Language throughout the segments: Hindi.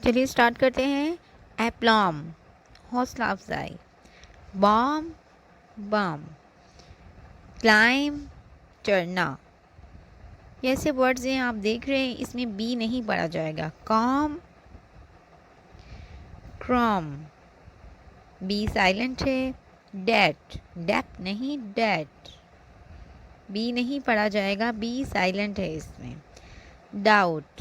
चलिए स्टार्ट करते हैं। एप्लॉम, हौसला अफजाई। बॉम, बम। क्लाइम, चढ़ना। ये ऐसे वर्ड्स हैं, आप देख रहे हैं, इसमें बी नहीं पढ़ा जाएगा। कॉम, क्रॉम, बी साइलेंट है। डेट, डेप नहीं, डेट, बी नहीं पढ़ा जाएगा, बी साइलेंट है इसमें। डाउट,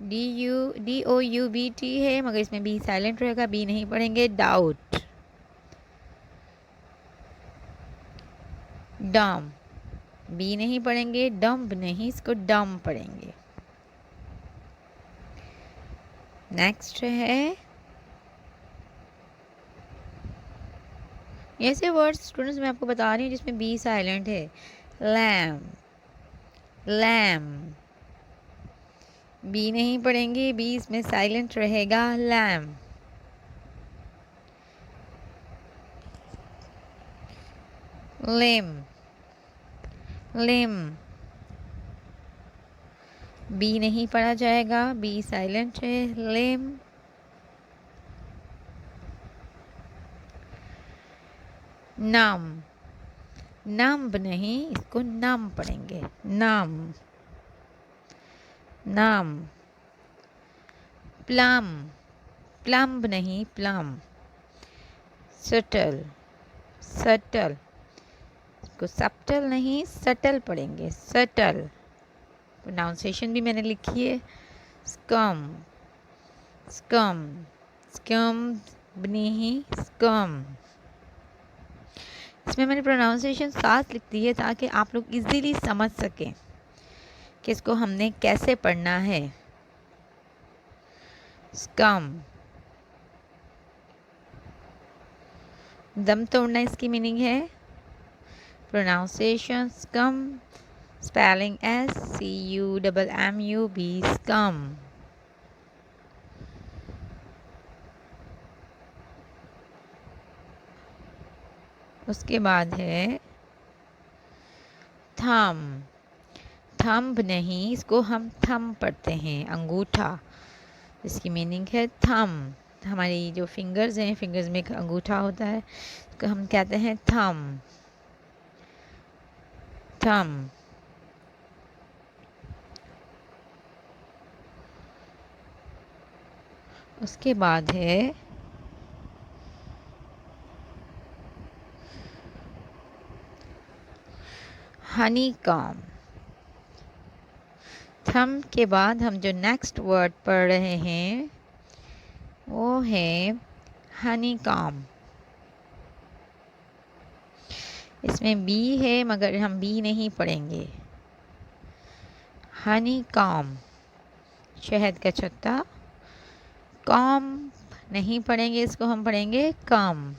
DOUBT है, मगर इसमें बी साइलेंट रहेगा, बी नहीं पढ़ेंगे। डाउट। डम, बी नहीं पढ़ेंगे, डम्प नहीं, इसको डम पढ़ेंगे। नेक्स्ट है, ऐसे वर्ड्स स्टूडेंट्स मैं आपको बता रही हूँ जिसमें बी साइलेंट है। लैम, लैम, बी नहीं पढ़ेंगे, बी इसमें साइलेंट रहेगा। लैम। लिम, लिम, बी नहीं पढ़ा जाएगा, बी साइलेंट है। लिम। नम, नम्ब नहीं, इसको नम पढ़ेंगे। नम, नम। प्लम, प्लम्ब नहीं, प्लम। सटल, सटल, इसको सप्टल नहीं, सटल पढ़ेंगे। सटल। प्रोनाउंसिएशन भी मैंने लिखी है। स्कम, स्कम, स्कम नहीं, स्कम। इसमें मैंने प्रोनाउंसिएशन साथ लिख दी है ताकि आप लोग इजीली समझ सकें कि इसको हमने कैसे पढ़ना है। स्कम, दम तोड़ना इसकी मीनिंग है। Pronunciation scum, spelling SCUMMUB, scum. उसके बाद है थम, थंब नहीं, इसको हम थम पढ़ते हैं, अंगूठा। इसकी मीनिंग है थम। हमारी जो फिंगर्स हैं, फिंगर्स में एक अंगूठा होता है, इसको हम कहते हैं थम, थम। उसके बाद है हनी कॉम। थम के बाद हम जो नेक्स्ट वर्ड पढ़ रहे हैं वो है हनी कॉम। इसमें बी है मगर हम बी नहीं पढ़ेंगे। हनी कॉम, शहद का छत्ता। कॉम नहीं पढ़ेंगे, इसको हम पढ़ेंगे कम।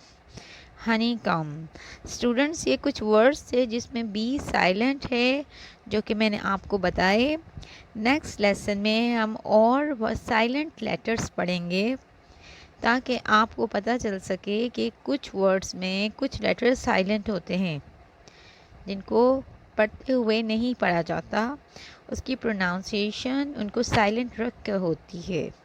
हनी कम। स्टूडेंट्स, ये कुछ वर्ड्स थे जिसमें बी साइलेंट है, जो कि मैंने आपको बताए। नेक्स्ट लेसन में हम और साइलेंट लेटर्स पढ़ेंगे ताकि आपको पता चल सके कि कुछ वर्ड्स में कुछ लेटर्स साइलेंट होते हैं जिनको पढ़ते हुए नहीं पढ़ा जाता, उसकी प्रोनाउंसिएशन उनको साइलेंट रख कर होती है।